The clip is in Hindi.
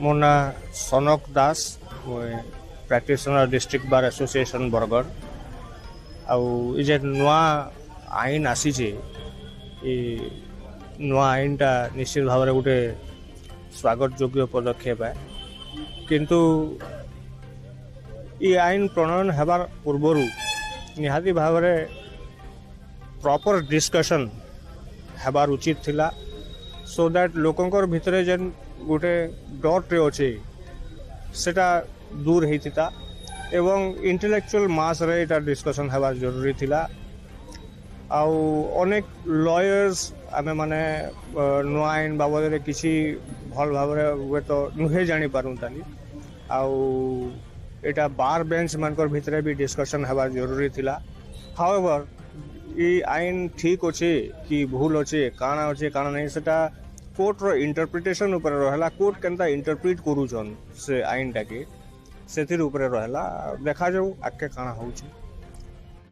मो ना Sanak Das practitioner district bar association Bargarh आउ जे नुआ आईन आसी नुआ आईन टा निश्चित भाव में गोटे स्वागत योग्य पदक्षेप है किंतु ये आईन प्रणयन होबार पूर्वर निहाती भाव में प्रॉपर डिस्कशन हेबार उचित थिला सो दैट लोकंकर भितरे जेन गोटे डर अच्छे सेटा दूर होता एवं इंटेलेक्चुअल मास रे इटा डिस्कशन हेबार जरूरी थिला आउ अनेक लॉयर्स आमे माने नुआ आईन बाबद रे किसी भल भाव वे तो नुहे जानी पारुतानी आउ एटा बार बेंच मानकर भितरे भी डिस्कशन हेबार जरूरी थिला हाउएवर ये आईन ठीक अच्छे कि भूल अच्छे काना अच्छे काना नहीं सेटा कोर्ट रो इंटरप्रिटेशन ऊपर रहला कोर्ट केनता इंटरप्रिट करूछन से आईन टाके सेथिर ऊपर रहला देखा जाऊ आके काना होउछ।